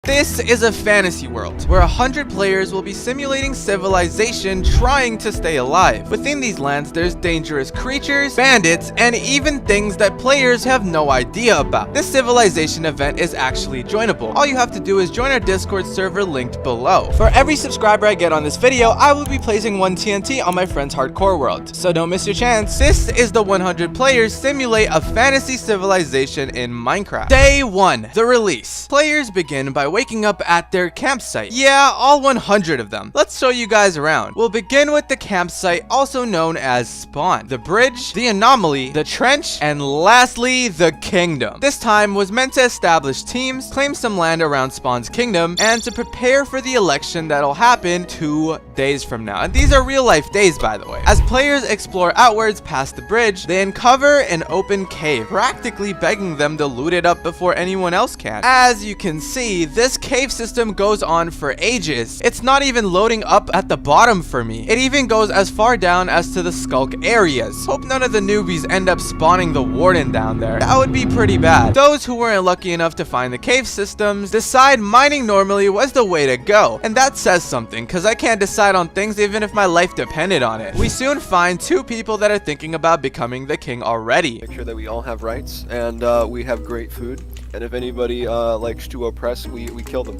This is a fantasy world where 100 players will be simulating civilization trying to stay alive. Within these lands, there's dangerous creatures, bandits, and even things that players have no idea about. This civilization event is actually joinable. All you have to do is join our Discord server linked below. For every subscriber I get on this video, I will be placing 1 TNT on my friend's hardcore world, so don't miss your chance. This is the 100 players simulate a fantasy civilization in Minecraft. Day 1, the release. Players begin by waking up at their campsite. Yeah, all 100 of them. Let's show you guys around. We'll begin with the campsite, also known as spawn, the bridge, the anomaly, the trench, and lastly, the kingdom. This time was meant to establish teams, claim some land around Spawn's kingdom, and to prepare for the election that'll happen 2 days from now. And these are real life days, by the way. As players explore outwards past the bridge, they uncover an open cave, practically begging them to loot it up before anyone else can. As you can see, this cave system goes on for ages. It's not even loading up at the bottom for me. It even goes as far down as to the skulk areas. Hope none of the newbies end up spawning the warden down there. That would be pretty bad. Those who weren't lucky enough to find the cave systems decide mining normally was the way to go. And that says something, because I can't decide on things even if my life depended on it. We soon find 2 people that are thinking about becoming the king already. Make sure that we all have rights and we have great food. And if anybody likes to oppress, we kill them.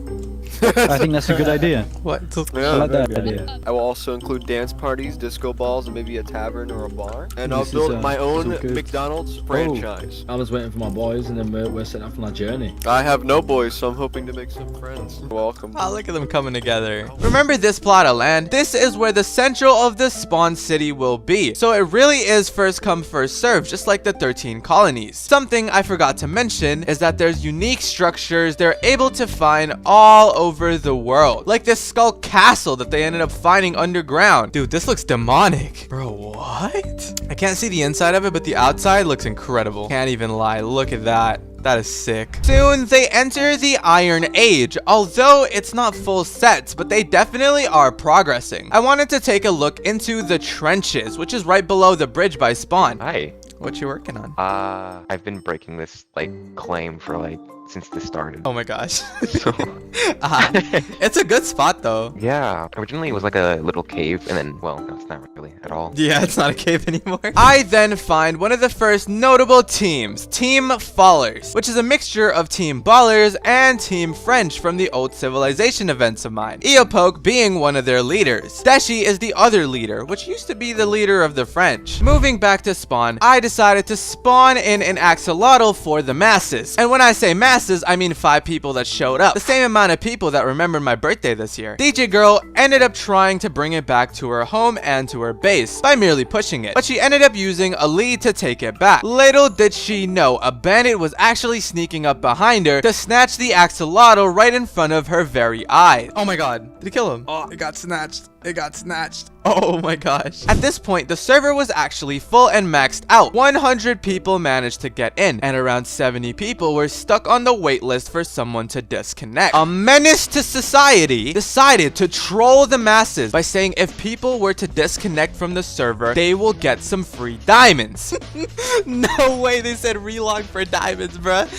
I think that's a good idea. What? Yeah, I like that idea. I will also include dance parties, disco balls, and maybe a tavern or a bar. And I'll This build is, my own so good. McDonald's franchise. I was waiting for my boys, and then we're setting off on our journey. I have no boys, so I'm hoping to make some friends. Welcome. Oh, look at them coming together. Remember this plot of land? This is where the central of the spawn city will be. So it really is first come first serve, just like the 13 colonies. Something I forgot to mention is that there's unique structures they're able to find all over the world. Like this skull castle that they ended up finding underground. Dude, this looks demonic. Bro, what? I can't see the inside of it, but the outside looks incredible. Can't even lie. Look at that. That is sick. Soon, they enter the Iron Age, although it's not full sets, but they definitely are progressing. I wanted to take a look into the trenches, which is right below the bridge by spawn. Hi. What you working on? I've been breaking this, claim for, since this started. Oh my gosh. So, It's a good spot, though. yeah. Originally, it was like a little cave, and then, well, no, it's not really at all. Yeah, it's not a cave anymore. I then find one of the first notable teams, Team Fallers, which is a mixture of Team Ballers and Team French from the old Civilization events of mine. Eopoke being one of their leaders. Deshi is the other leader, which used to be the leader of the French. Moving back to spawn, I decided to spawn in an axolotl for the masses. And when I say masses, I mean 5 people that showed up. The same amount of people that remembered my birthday this year. DJ Girl ended up trying to bring it back to her home and to her base by merely pushing it, but she ended up using a lead to take it back. Little did she know, a bandit was actually sneaking up behind her to snatch the axolotl right in front of her very eyes. Oh my god. Did he kill him? Oh, it got snatched. It got snatched. Oh my gosh. At this point, the server was actually full and maxed out. 100 people managed to get in, and around 70 people were stuck on the wait list for someone to disconnect. A menace to society decided to troll the masses by saying if people were to disconnect from the server, they will get some free diamonds. No way they said relog for diamonds, bruh.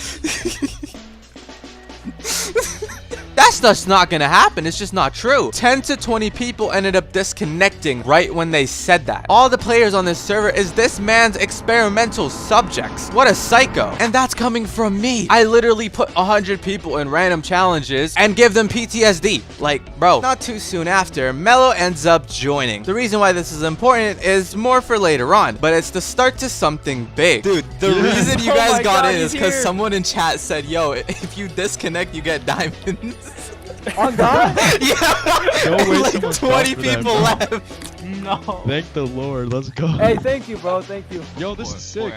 That's just not gonna happen. It's just not true. 10 to 20 people ended up disconnecting right when they said that. All the players on this server is this man's experimental subjects. What a psycho. And that's coming from me. I literally put 100 people in random challenges and give them PTSD. Like, bro. Not too soon after, Mello ends up joining. The reason why this is important is more for later on, but it's the start to something big. Dude, the reason you guys got in is because someone in chat said, yo, if you disconnect, you get diamonds. On God? Yeah. No way, like 20 people left. No. Thank the Lord. Let's go. Hey, thank you, bro. Thank you. Yo, this is sick.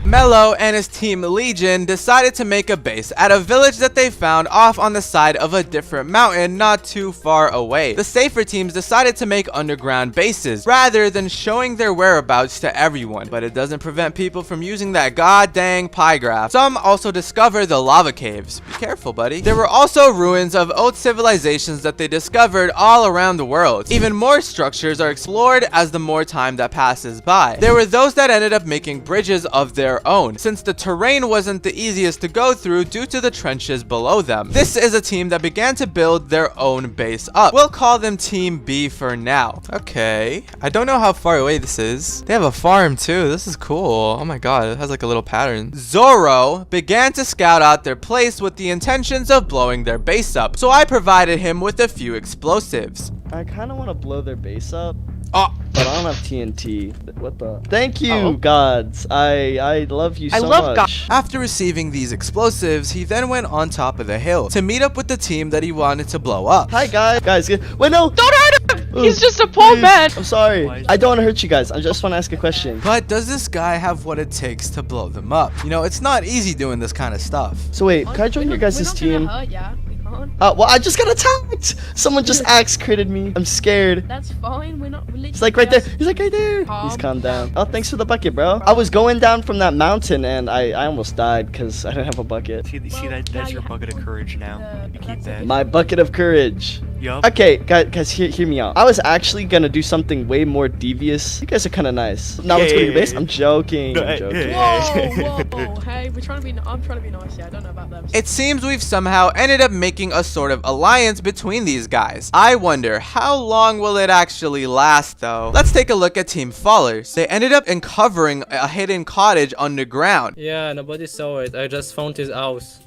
Mello and his team Legion decided to make a base at a village that they found off on the side of a different mountain not too far away. The safer teams decided to make underground bases rather than showing their whereabouts to everyone, but it doesn't prevent people from using that god dang pie graph. Some also discover the lava caves. Be careful, buddy. There were also ruins of old civilizations that they discovered all around the world. Even more structures frontiers are explored as the more time that passes by. There were those that ended up making bridges of their own, since the terrain wasn't the easiest to go through due to the trenches below them. This is a team that began to build their own base up. We'll call them Team B for now. Okay, I don't know how far away this is. They have a farm too. This is cool. Oh my god, it has like a little pattern. Zoro began to scout out their place with the intentions of blowing their base up, so I provided him with a few explosives. I kind of want to blow their base up. Oh, But I don't have TNT. What the? Thank you, gods. I love you so I love much. after receiving these explosives, he then went on top of the hill to meet up with the team that he wanted to blow up. Hi, guys. Guys, wait, no. Don't hurt him! He's just a poor Please. man! I'm sorry. I don't want to hurt you guys. I just want to ask a question. But does this guy have what it takes to blow them up? You know, it's not easy doing this kind of stuff. So wait, can I join your guys' team? Hurt, yeah. We can't. Well, I just got attacked. Someone just axe critted me. I'm scared. That's fine. We're literally. He's like right there. He's like right there. Please calm down. Oh, thanks for the bucket, bro. I was going down from that mountain and I almost died because I didn't have a bucket. See that's your bucket of courage now. You keep that. My bucket of courage. Yup. Okay, guys, hear me out. I was actually gonna do something way more devious. You guys are kind of nice. Now let's go to your base. I'm joking. I'm joking. Whoa. Hey, I'm trying to be nice. Yeah, I don't know about them. It seems we've somehow ended up making a sort of alliance between these guys. I wonder, how long will it actually last though? Let's take a look at Team Fallers. They ended up uncovering a hidden cottage underground. Yeah, nobody saw it. I just found his house.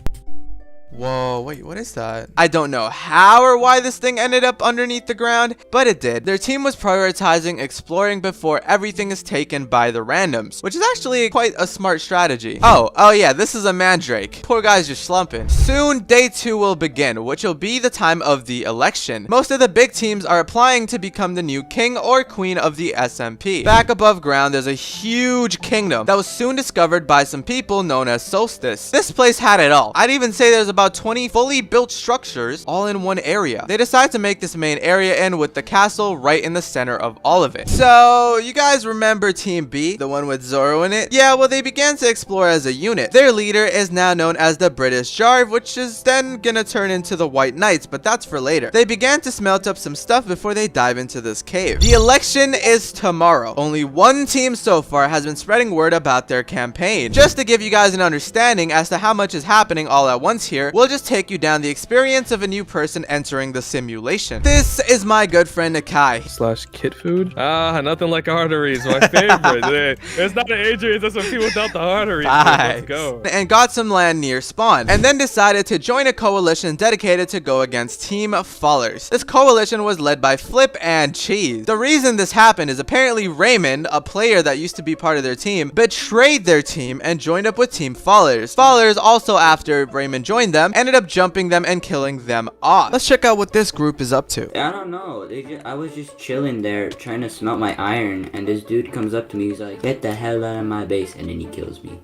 Whoa, wait, what is that? I don't know how or why this thing ended up underneath the ground, but it did. Their team was prioritizing exploring before everything is taken by the randoms, which is actually quite a smart strategy. Oh yeah, this is a mandrake. Poor guy's just slumping. Soon, day 2 will begin, which will be the time of the election. Most of the big teams are applying to become the new king or queen of the SMP. Back above ground, there's a huge kingdom that was soon discovered by some people known as Solstice. This place had it all. I'd even say there's about 20 fully built structures all in one area. They decided to make this main area end with the castle right in the center of all of it. So you guys remember Team B, the one with Zoro in it? Yeah, well, they began to explore as a unit. Their leader is now known as the British Jarv, which is then gonna turn into the White Knights, but that's for later. They began to smelt up some stuff before they dive into this cave. The election is tomorrow. Only one team so far has been spreading word about their campaign. Just to give you guys an understanding as to how much is happening all at once here, we'll just take you down the experience of a new person entering the simulation. This is my good friend Akai. / kit food. Ah, nothing like arteries. My favorite. It's not an Adriens SMP without the arteries. Let's go. And got some land near spawn, and then decided to join a coalition dedicated to go against Team Fallers. This coalition was led by Flip and Cheese. The reason this happened is apparently Raymond, a player that used to be part of their team, betrayed their team and joined up with Team Fallers. Fallers also, after Raymond joined them, ended up jumping them and killing them off. Let's check out what this group is up to. I don't know. I was just chilling there trying to smelt my iron, and this dude comes up to me. He's like, "Get the hell out of my base," and then he kills me.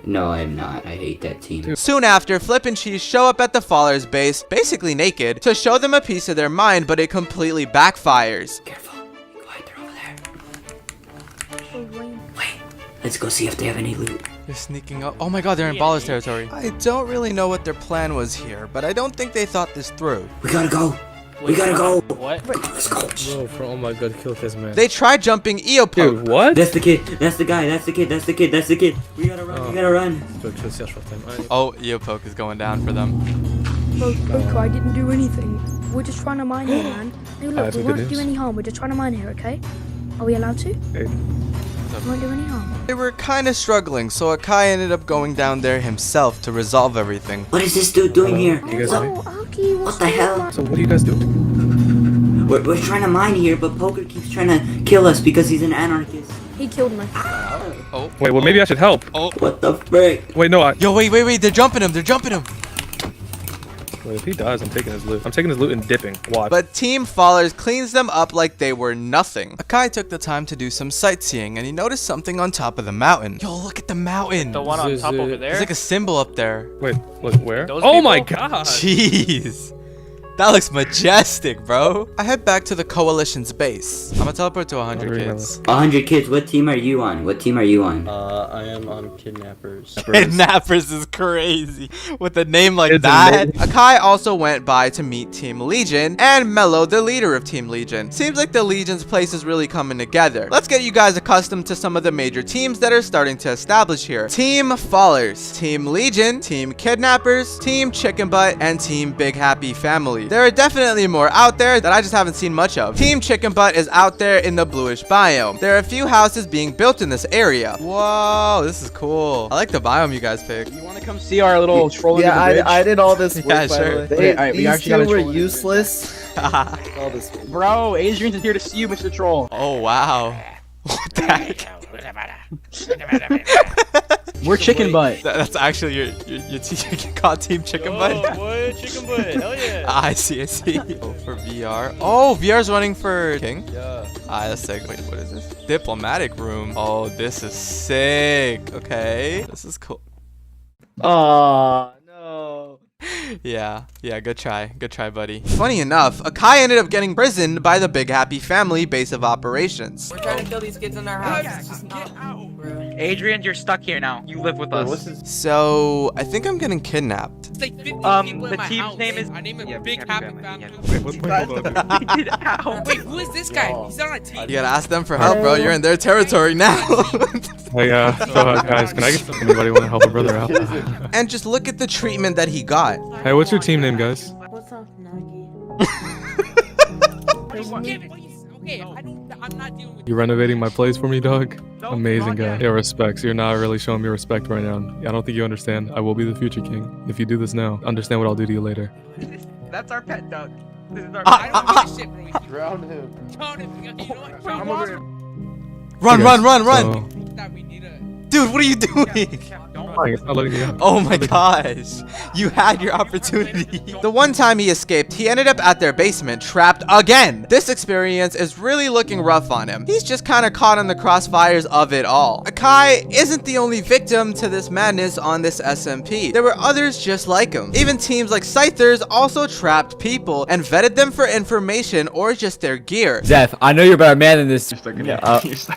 No, I'm not. I hate that team. Soon after, Flip and Cheese show up at the Fallers base, basically naked, to show them a piece of their mind, but it completely backfires. Careful. Go ahead, they're over there. Wait. Let's go see if they have any loot. They're sneaking up. Oh my god, they're in Baller's territory. I don't really know what their plan was here, but I don't think they thought this through. We gotta go. We gotta go. What? Let's go. Oh my god, kill this man. They tried jumping Eopoke. Dude, what? That's the kid. That's the guy. That's the kid. That's the kid. That's the kid. We gotta run. We gotta run. Oh, Eopoke is going down for them. Bro, I didn't do anything. We're just trying to mine here, man. Hey, look, we won't do any harm. We're just trying to mine here, okay? Are we allowed to? Hey. We won't do any harm. They were kind of struggling, so Akai ended up going down there himself to resolve everything. What is this dude doing here? You guys What the hell? So what do you guys do? We're trying to mine here, but Poker keeps trying to kill us because he's an anarchist. He killed me. Oh. Wait, well maybe I should help. Oh. What the frick? Wait, no, Yo, wait, they're jumping him. Wait, if he dies, I'm taking his loot. I'm taking his loot and dipping. Watch. But Team Fallers cleans them up like they were nothing. Akai took the time to do some sightseeing, and he noticed something on top of the mountain. Yo, look at the mountain. The one on top over there? There's like a symbol up there. Wait, look, where? Those Oh my people? god! Jeez. That looks majestic, bro. I head back to the coalition's base. I'm gonna teleport to 100 kids. 100 kids. What team are you on? What team are you on? I am on kidnappers. Kidnappers is crazy. With a name like that. Akai also went by to meet Team Legion and Mello, the leader of Team Legion. Seems like the Legion's place is really coming together. Let's get you guys accustomed to some of the major teams that are starting to establish here. Team Fallers, Team Legion, Team Kidnappers, Team Chicken Butt, and Team Big Happy Family. There are definitely more out there that I just haven't seen much of. Team Chicken Butt is out there in the bluish biome. There are a few houses being built in this area. Whoa, this is cool. I like the biome you guys picked. You want to come see our little troll? Yeah, I did all this work. Yeah, by sure. the way. All right, we These actually two got a were useless. All this. Bro, Adrien's is here to see you, Mr. Troll. Oh, wow. What the heck? We're Chicken Butt. That's actually your you can call Team Chicken Butt. Boy, chicken butt. Hell yeah. I see. Oh, for VR. Oh, VR's running for King? Yeah. That's sick. Wait, what is this? Diplomatic room. Oh, this is sick. Okay. This is cool. Oh no. Yeah, good try, buddy. Funny enough, Akai ended up getting imprisoned by the Big Happy Family base of operations. We're trying to kill these kids in their house. It's just not Adrian, you're stuck here now. You live with us. So, I think I'm getting kidnapped. The team's name is. I name it Big Happy Family. Wait, who is this guy? He's not on a team. You gotta ask them for help, bro. You're in their territory now. Hey, guys, can I get anybody want to help a brother out? And just look at the treatment that he got. Hey, what's your team name, guys? What's up, Nagi? Okay, I'm not dealing with You renovating my place for me, dog? Amazing guy. Yeah, respects. You're not really showing me respect right now. I don't think you understand. I will be the future king. If you do this now, understand what I'll do to you later. That's our pet dog. This is our I don't give a shit, bro. Drown him. Drown him. You know what? I'm over here. Run! So, That we need a. Dude, what are you doing? I'll let you go. Oh my gosh. You had your opportunity. The one time he escaped, he ended up at their basement, trapped again. This experience is really looking rough on him. He's just kind of caught in the crossfires of it all. Akai isn't the only victim to this madness on this SMP. There were others just like him. Even teams like Scythers also trapped people and vetted them for information or just their gear. Zeph, I know you're a better man than this. You're stuck in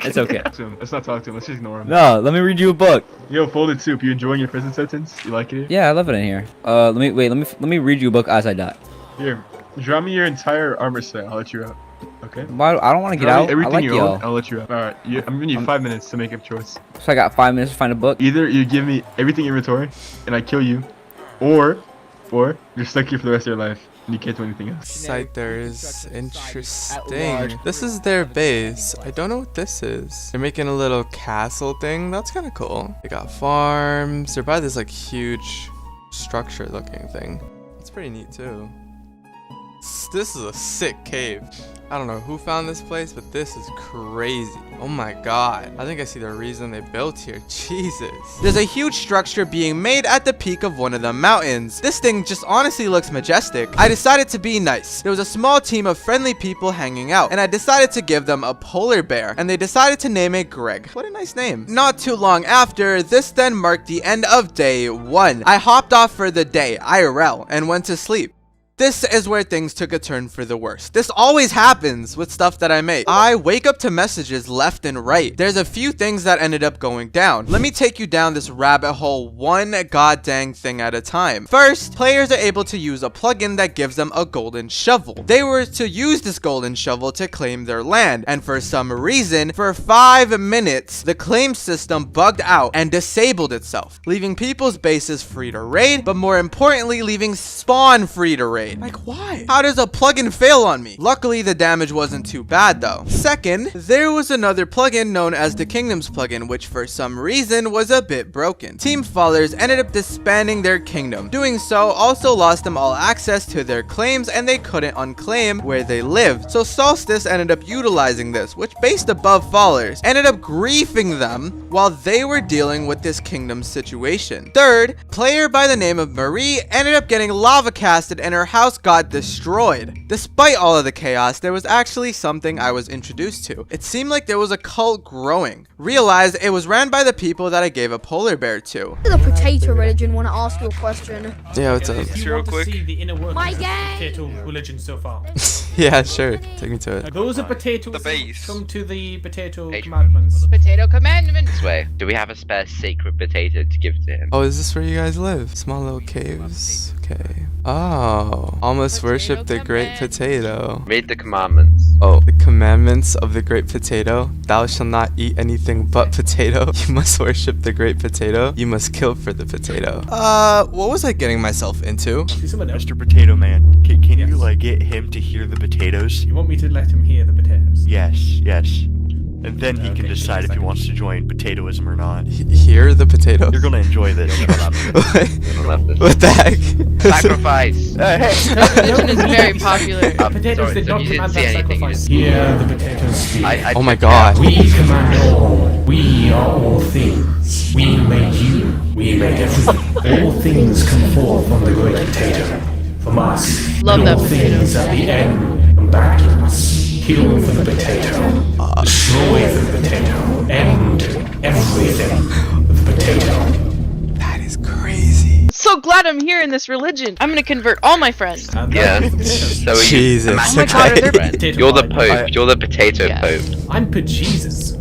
It's okay. Let's not talk to him. Let's just ignore him. No, let me read you a book. Yo, Folded Soup, you enjoying your prison sentence? You like it here? Yeah, I love it in here. Let me read you a book as I die. Here, draw me your entire armor set. I'll let you out. Okay? Why? I don't want to get Draw me out. I everything like you y'all. own, I'll let you out. Alright, I'm giving you 5 minutes to make a choice. So I got 5 minutes to find a book. Either you give me everything in inventory, and I kill you, or you're stuck here for the rest of your life, and you can't do anything else. Scythers, interesting. This is their base. I don't know what this is. They're making a little castle thing. That's kind of cool. They got farms. They're by this like huge structure looking thing. It's pretty neat too. This is a sick cave. I don't know who found this place, but this is crazy. Oh my god. I think I see the reason they built here. Jesus. There's a huge structure being made at the peak of one of the mountains. This thing just honestly looks majestic. I decided to be nice. There was a small team of friendly people hanging out, and I decided to give them a polar bear, and they decided to name it Greg. What a nice name. Not too long after, this then marked the end of day 1. I hopped off for the day, IRL, and went to sleep. This is where things took a turn for the worse. This always happens with stuff that I make. I wake up to messages left and right. There's a few things that ended up going down. Let me take you down this rabbit hole one goddamn thing at a time. First, players are able to use a plugin that gives them a golden shovel. They were to use this golden shovel to claim their land, and for some reason, for 5 minutes, the claim system bugged out and disabled itself, leaving people's bases free to raid, but more importantly, leaving spawn free to raid. Like, why? How does a plugin fail on me? Luckily, the damage wasn't too bad though. Second, there was another plugin known as the Kingdoms plugin, which for some reason was a bit broken. Team Fallers ended up disbanding their kingdom. Doing so also lost them all access to their claims, and they couldn't unclaim where they lived. So Solstice ended up utilizing this, which based above Fallers, ended up griefing them while they were dealing with this kingdom situation. Third, player by the name of Marie ended up getting lava casted and her house house got destroyed. Despite all of the chaos, there was actually something I was introduced to. It seemed like there was a cult growing. Realized it was ran by the people that I gave a polar bear to. The potato religion want to ask you a question. Yeah, what's up? Real quick. My gang! Potato religion so far. Yeah, sure. Take me to it. Those are potatoes. The base. Come to the potato commandments. Potato commandment. This way. Do we have a spare sacred potato to give to him? Oh, is this where you guys live? Small little caves? Okay. Oh, almost worship the great potato. Read the commandments. Oh, the commandments of the great potato. Thou shalt not eat anything but potato. You must worship the great potato. You must kill for the potato. What was I getting myself into? Mr. Potato Man, can you like get him to hear the potatoes? You want me to let him hear the potatoes? Yes. And then he can decide if he wants to join potatoism or not. Hear the potato? You're gonna enjoy this. What the heck? Sacrifice! Religion is very popular. Potatoes did not command that sacrifice. Hear the potatoes. Oh my god. We command all. We are all things. We made you. We made everything. All things come forth from the great potato. From us. Love that all potato. things at the end come back to us. Kill for the potato. Destroy the potato. End everything with the potato. That is crazy. So glad I'm here in this religion. I'm gonna convert all my friends. Yeah. So Jesus. Oh my god, are there You're the Pope. You're the potato Pope. I'm Jesus.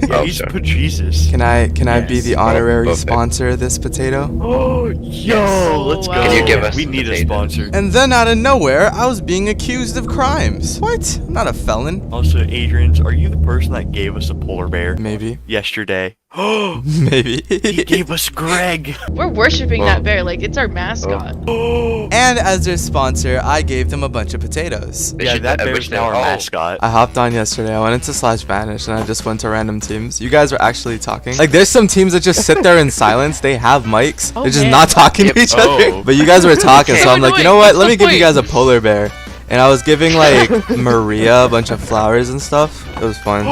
Yeah, he's Jesus. Can I be the honorary Okay. sponsor of this potato? Oh, yo, let's go. Can you give us We the need a potato? sponsor. And then out of nowhere, I was being accused of crimes. What? I'm not a felon. Also, Adriens, are you the person that gave us a polar bear Maybe. yesterday? Oh, Maybe. he gave us Greg. We're worshiping that bear like it's our mascot. And as their sponsor, I gave them a bunch of potatoes. Yeah, that bear's now our mascot. I hopped on yesterday. I went into /Vanish and I just went to random teams. You guys were actually talking. Like, there's some teams that just sit there in silence. They have mics. Oh, They're just man. not talking to each other. But you guys were talking, so I'm like, you know what? Let me give you guys a polar bear. And I was giving like Maria a bunch of flowers and stuff. It was fun.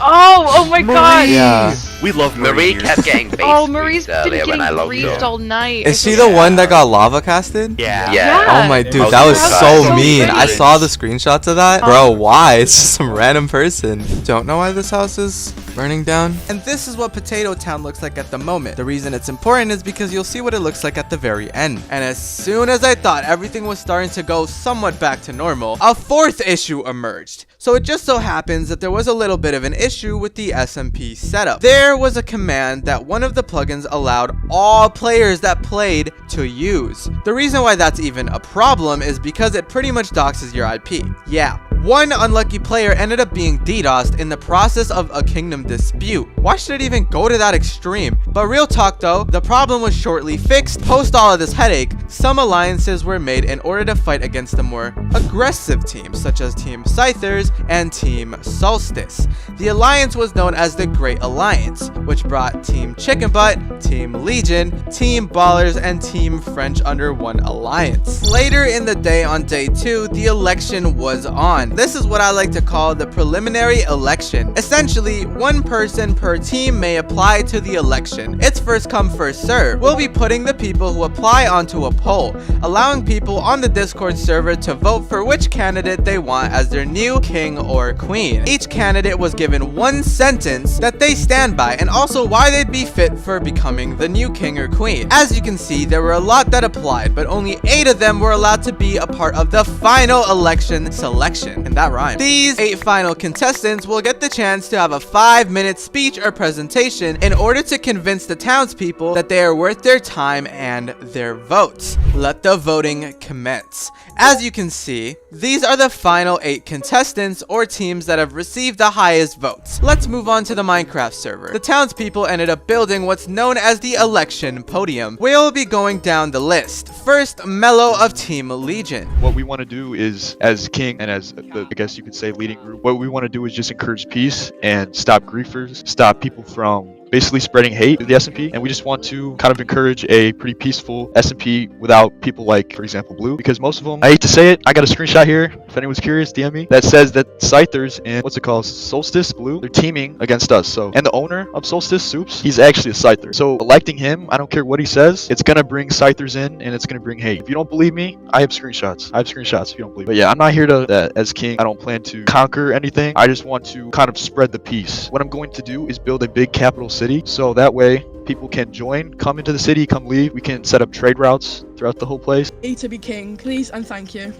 Oh my god. Yeah. We love Marie kept getting face Oh, Marie's been earlier when I getting logged griefed on. all night. Is she the one that got lava casted? Yeah. Yeah. Oh my dude, Oh, that was that's so so mean. pretty. I saw the screenshots of that. Bro, why? It's just some random person. Don't know why this house is burning down. And this is what Potato Town looks like at the moment. The reason it's important is because you'll see what it looks like at the very end. And as soon as I thought everything was starting to go somewhat back to normal, a fourth issue emerged. So it just so happens that there was a little bit of an issue with the SMP setup. There was a command that one of the plugins allowed all players that played to use. The reason why that's even a problem is because it pretty much doxes your IP. Yeah. One unlucky player ended up being DDoSed in the process of a kingdom dispute. Why should it even go to that extreme? But real talk though, the problem was shortly fixed. Post all of this headache, some alliances were made in order to fight against the more aggressive teams, such as Team Scythers and Team Solstice. The alliance was known as the Great Alliance, which brought Team Chicken Butt, Team Legion, Team Ballers, and Team French under one alliance. Later in the day on day 2, the election was on. This is what I like to call the preliminary election. Essentially, one person per team may apply to the election. It's first come, first serve. We'll be putting the people who apply onto a poll, allowing people on the Discord server to vote for which candidate they want as their new king or queen. Each candidate was given one sentence that they stand by, and also why they'd be fit for becoming the new king or queen. As you can see, there were a lot that applied, but only 8 of them were allowed to be a part of the final election selection. And that rhymes. These 8 final contestants will get the chance to have a 5-minute speech or presentation in order to convince the townspeople that they are worth their time and their votes. Let the voting commence. As you can see, these are the final 8 contestants or teams that have received the highest votes. Let's move on to the Minecraft server. The townspeople ended up building what's known as the election podium. We'll be going down the list. First, Mello of Team Legion. What we want to do is, as king and as the, I guess you could say, leading group, what we want to do is just encourage peace and stop griefers, stop people from basically spreading hate to the SMP, and we just want to kind of encourage a pretty peaceful SMP without people like, for example, Blue, because most of them, I hate to say it, I got a screenshot here, if anyone's curious, DM me, that says that Scythers and what's it called, Solstice Blue, they're teaming against us. So, and the owner of Solstice, Soups, he's actually a Scyther. So electing him, I don't care what he says, it's gonna bring Scythers in and it's gonna bring hate. If you don't believe me, I have screenshots. I have screenshots if you don't believe me. But yeah, I'm not here to, as king, I don't plan to conquer anything. I just want to kind of spread the peace. What I'm going to do is build a big capital city, so that way people can join, come into the city, come leave. We can set up trade routes throughout the whole place. To be king, please and thank you.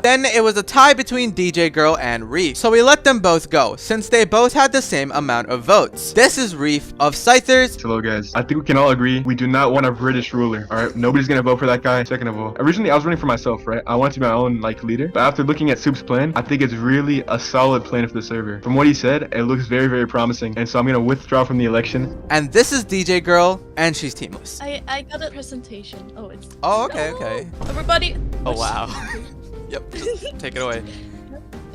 Then it was a tie between DJ Girl and Reef, so we let them both go, since they both had the same amount of votes. This is Reef of Scythers. Hello guys, I think we can all agree we do not want a British ruler, alright? Nobody's gonna vote for that guy. Second of all, originally I was running for myself, right? I wanted to be my own like leader, but after looking at Soup's plan, I think it's really a solid plan for the server. From what he said, it looks very, very promising, and so I'm gonna withdraw from the election. And this is DJ Girl, and she's teamless. I got a presentation. Oh, it's... Oh, okay, okay. Everybody... Oh, wow. Yep, just take it away.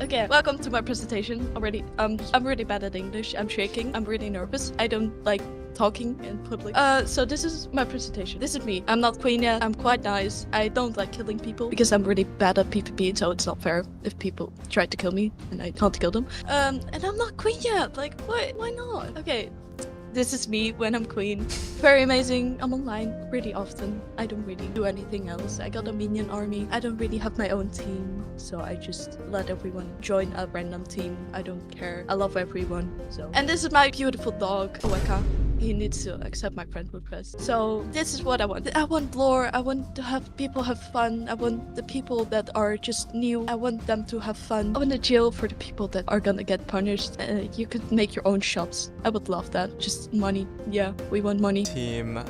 Okay, welcome to my presentation. I'm really bad at English. I'm shaking. I'm really nervous. I don't like talking in public. So this is my presentation. This is me. I'm not queen yet. I'm quite nice. I don't like killing people because I'm really bad at PvP, so it's not fair if people try to kill me and I can't kill them. And I'm not queen yet. Like, why not? Okay. This is me when I'm queen. Very amazing. I'm online pretty often. I don't really do anything else. I got a minion army. I don't really have my own team, so I just let everyone join a random team. I don't care. I love everyone. So, and this is my beautiful dog, Oweka. He needs to accept my friend request. So this is what I want. I want lore. I want to have people have fun. I want the people that are just new. I want them to have fun. I want to jail for the people that are gonna get punished. You could make your own shops. I would love that. Just money. Yeah, we want money. Team,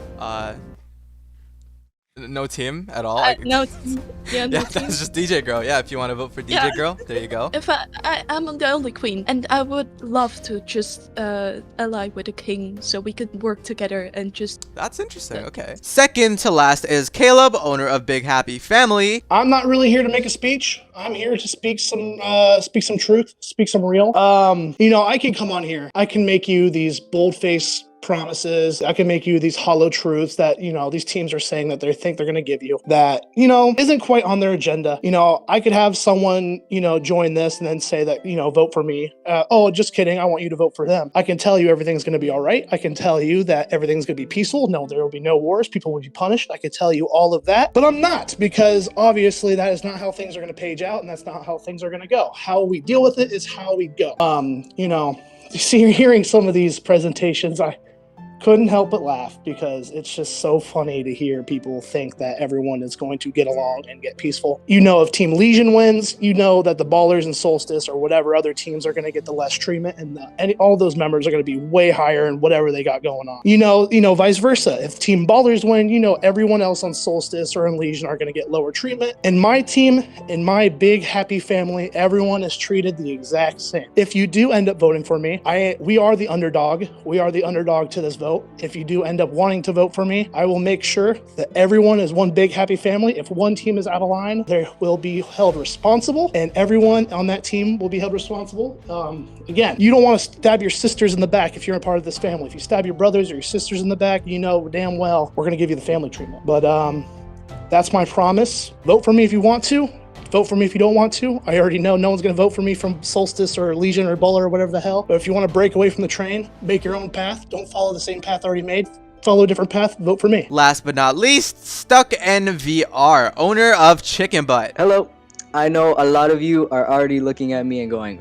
no team at all? No team. Yeah, no yeah, team. that's just DJ Girl. Yeah, if you want to vote for DJ Girl, there you go. If I'm the only queen, and I would love to just ally with a king so we could work together and just... That's interesting, okay. Second to last is Caleb, owner of Big Happy Family. I'm not really here to make a speech. I'm here to speak some truth, speak some real. You know, I can come on here. I can make you these bold-faced promises. I can make you these hollow truths that, you know, these teams are saying that they think they're going to give you that, you know, isn't quite on their agenda. You know, I could have someone, you know, join this and then say that, you know, vote for me. Oh, just kidding. I want you to vote for them. I can tell you everything's going to be all right. I can tell you that everything's going to be peaceful. No, there will be no wars. People will be punished. I can tell you all of that, but I'm not, because obviously that is not how things are going to page out, and that's not how things are going to go. How we deal with it is how we go. You know, hearing some of these presentations, I couldn't help but laugh, because it's just so funny to hear people think that everyone is going to get along and get peaceful. You know, if Team Legion wins, you know that the Ballers and Solstice or whatever other teams are going to get the less treatment, and all those members are going to be way higher in whatever they got going on. You know, vice versa. If Team Ballers win, you know, everyone else on Solstice or in Legion are going to get lower treatment. In my team, in my big happy family, everyone is treated the exact same. If you do end up voting for me, we are the underdog. We are the underdog to this vote. If you do end up wanting to vote for me, I will make sure that everyone is one big happy family. If one team is out of line, they will be held responsible, and everyone on that team will be held responsible. Again, you don't want to stab your sisters in the back if you're a part of this family. If you stab your brothers or your sisters in the back, you know damn well we're going to give you the family treatment. But that's my promise. Vote for me if you want to. Vote for me if you don't want to. I already know no one's going to vote for me from Solstice or Legion or Baller or whatever the hell. But if you want to break away from the train, make your own path. Don't follow the same path already made. Follow a different path. Vote for me. Last but not least, Stuck NVR, owner of Chicken Butt. Hello. I know a lot of you are already looking at me and going,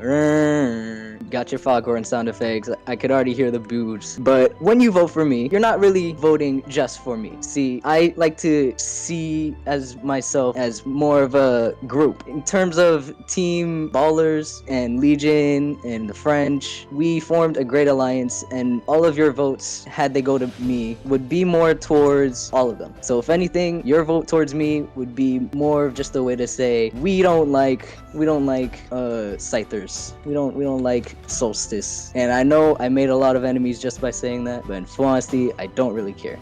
got your foghorn sound effects. I could already hear the boos. But when you vote for me, you're not really voting just for me. See, I like to see as myself as more of a group. In terms of Team Ballers and Legion and the French, we formed a great alliance, and all of your votes, had they go to me, would be more towards all of them. So if anything, your vote towards me would be more of just a way to say, we we don't like Scythers. We don't like Solstice. And I know I made a lot of enemies just by saying that, but in full honesty, I don't really care.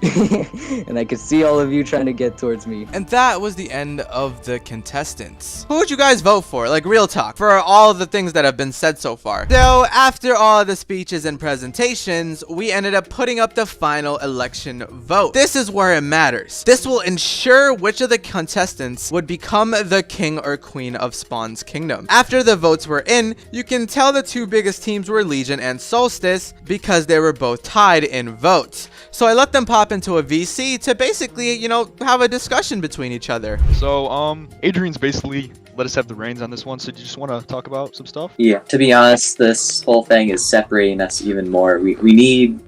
And I can see all of you trying to get towards me. And that was the end of the contestants. Who would you guys vote for? Like, real talk, for all of the things that have been said so far. So after all the speeches and presentations, we ended up putting up the final election vote. This is where it matters. This will ensure which of the contestants would become the king or queen of Spawn's kingdom. After the votes were in, you can tell the two biggest teams were Legion and Solstice because they were both tied in votes. So I let them pop into a VC to basically, you know, have a discussion between each other. So, Adrien's basically let us have the reins on this one, so do you just want to talk about some stuff? Yeah, to be honest, this whole thing is separating us even more. We need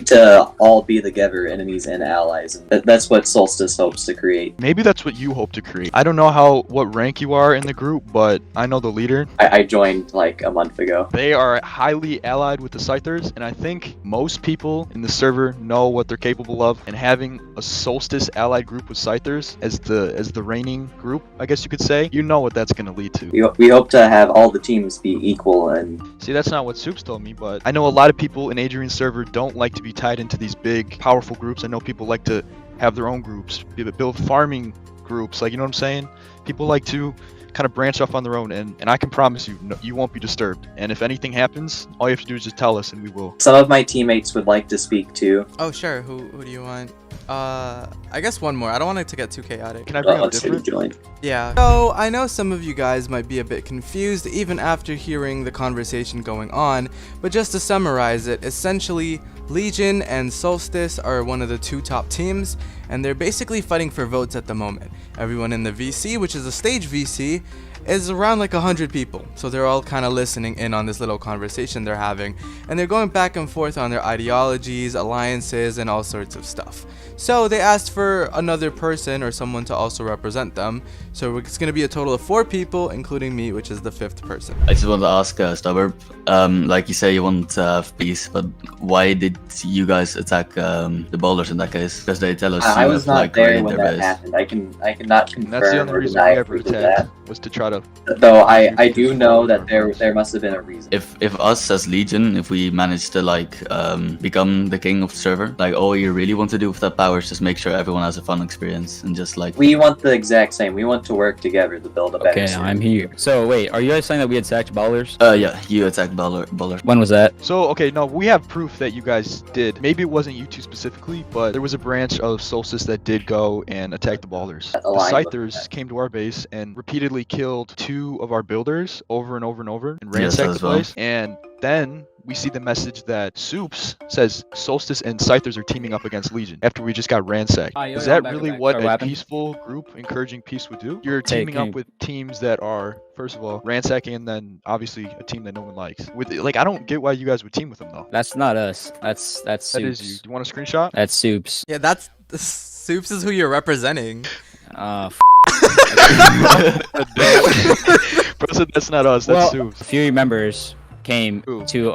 to all be together, enemies and allies. And that's what Solstice hopes to create. Maybe that's what you hope to create. I don't know what rank you are in the group, but I know the leader. I joined like a month ago. They are highly allied with the Scythers, and I think most people in the server know what they're capable of, and having a Solstice allied group with Scythers as the reigning group, I guess you could say, you know what that's going to lead to. We hope to have all the teams be equal. And see, that's not what Soups told me, but I know a lot of people in Adrien's server don't like to be tied into these big, powerful groups. I know people like to have their own groups, build farming groups, like, you know what I'm saying? People like to kind of branch off on their own, and I can promise you, you won't be disturbed. And if anything happens, all you have to do is just tell us, and we will. Some of my teammates would like to speak too. Oh, sure. Who do you want? I guess one more. I don't want it to get too chaotic. Can I bring up different? Yeah. So I know some of you guys might be a bit confused even after hearing the conversation going on, but just to summarize it, essentially Legion and Solstice are one of the two top teams, and they're basically fighting for votes at the moment. Everyone in the VC, which is a stage VC, is around like 100 people, so they're all kind of listening in on this little conversation they're having, and they're going back and forth on their ideologies, alliances, and all sorts of stuff. So they asked for another person or someone to also represent them, so it's going to be a total of 4 people, including me, which is the 5th person. I just want to ask Stubborb, like you say you want to have peace, but why did you guys attack the boulders in that case? Because they tell us I was not there when that happened. I cannot confirm. That's the only reason we ever attacked, was to try to. Though I do know that there must have been a reason. If us as Legion, if we manage to like become the king of the server, like all you really want to do with that power is just make sure everyone has a fun experience and just like. We want the exact same. We want to work together to build a better. Okay, I'm here. So wait, are you guys saying that we attacked ballers? Yeah, you attacked ballers. When was that? So okay, no, we have proof that you guys did. Maybe it wasn't you two specifically, but there was a branch of Solstice that did go and attack the ballers. The Scythers came to our base and repeatedly killed 2 of our builders over and over and over and ransacked the place. And then we see the message that Soups says Solstice and Scythers are teaming up against Legion after we just got ransacked. Is that really what a peaceful group encouraging peace would do? You're teaming up with teams that are, first of all, ransacking, and then obviously a team that no one likes. I don't get why you guys would team with them though. That's not us. That's Soups. That is you. Do you want a screenshot? That's Soups. Yeah, that's Soups is who you're representing. Bro said that's not us. That's Soups. A few members came to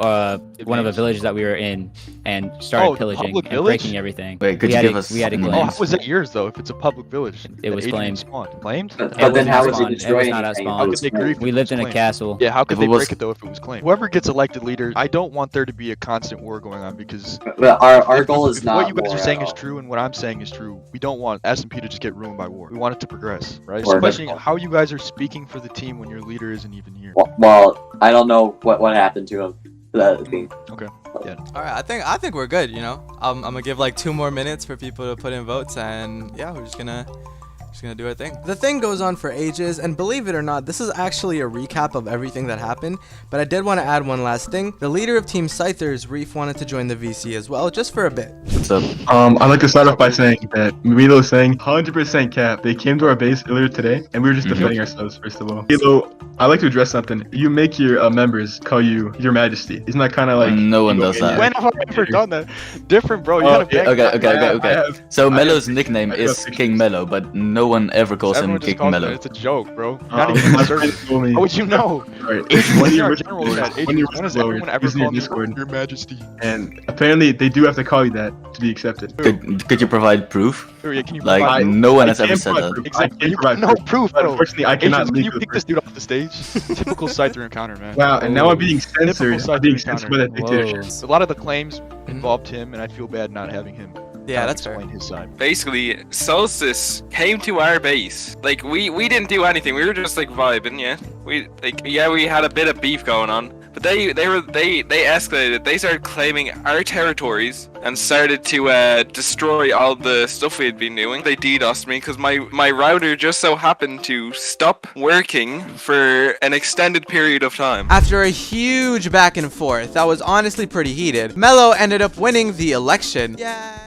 one of the villages that we were in and started pillaging and breaking everything. Wait, could you give us? We had it claimed. Oh, how was that yours though? If it's a public village, it was claimed. Claimed? But then how was it destroyed? It was not us spawned. We lived in a castle. Yeah, how could they break it though if it was claimed? Whoever gets elected leader, I don't want there to be a constant war going on because. But our goal is not. What you guys are saying is true, and what I'm saying is true. We don't want SMP to just get ruined by war. We want it to progress, right? So questioning how you guys are speaking for the team when your leader isn't even here. Well, I don't know what happened to him. Okay. Yeah. All right. I think we're good. You know, I'm gonna give like 2 more minutes for people to put in votes, and yeah, we're just gonna do our thing. The thing goes on for ages, and believe it or not, this is actually a recap of everything that happened, but I did want to add one last thing. The leader of Team Scythers, Reef, wanted to join the VC as well, just for a bit. What's up? I'd like to start off by saying that Milo's saying 100% cap. They came to our base earlier today, and we were just defending ourselves, first of all. Milo, I'd like to address something. You make your members call you Your Majesty. Isn't that kind of like... No one does that. When have I ever done that? Different, bro. You okay. So Melo's nickname is King Melo, but no no one ever calls him Everyone just King calls him Mellow. that. It's a joke, bro. Oh, Not even my a service. friend told me. How would you know? Right. Adriens, One of your our general said, Adriens, when has everyone ever is in called you Discord, Your Majesty? and apparently they do have to call you that to be accepted. Could you provide proof? Sure, yeah, can you Like, provide no one has I ever can said provide that. proof. Exactly. I can provide No proof, proof, but bro. unfortunately I cannot Adriens, can leak you the kick proof. this dude off the stage? Typical Scyther encounter, man. Wow, and now I'm being censored. Typical I'm being Scyther censored by encounter. that dictatorship. A lot of the claims involved him, and I feel bad not having him. Yeah, that's fair. Explain his side. Basically, Solstice came to our base. Like, we didn't do anything. We were just like vibing, yeah. We had a bit of beef going on. But they escalated. They started claiming our territories and started to destroy all the stuff we had been doing. They DDoSed me because my router just so happened to stop working for an extended period of time. After a huge back and forth that was honestly pretty heated, Mellow ended up winning the election. Yay!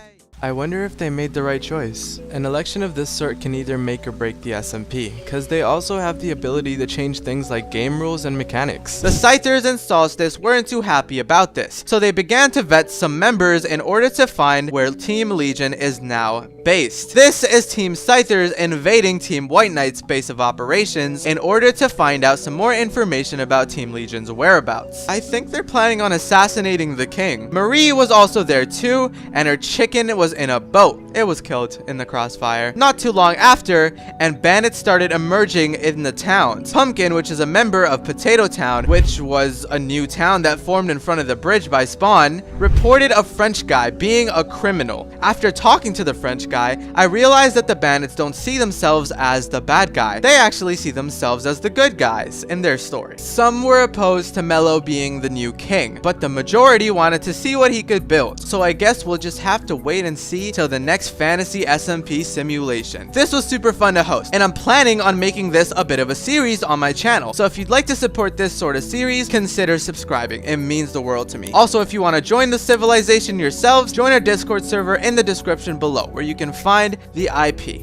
I wonder if they made the right choice. An election of this sort can either make or break the SMP, because they also have the ability to change things like game rules and mechanics. The Scythers and Solstice weren't too happy about this, so they began to vet some members in order to find where Team Legion is now based. This is Team Scythers invading Team White Knight's base of operations in order to find out some more information about Team Legion's whereabouts. I think they're planning on assassinating the king. Marie was also there too, and her chicken was in a boat. It was killed in the crossfire. Not too long after, and bandits started emerging in the towns. Pumpkin, which is a member of Potato Town, which was a new town that formed in front of the bridge by Spawn, reported a French guy being a criminal. After talking to the French guy, I realized that the bandits don't see themselves as the bad guy. They actually see themselves as the good guys in their story. Some were opposed to Mellow being the new king, but the majority wanted to see what he could build. So I guess we'll just have to wait and see till the next fantasy SMP simulation. This was super fun to host, and I'm planning on making this a bit of a series on my channel. So if you'd like to support this sort of series, consider subscribing. It means the world to me. Also, if you want to join the civilization yourselves, join our Discord server in the description below, where you can find the IP.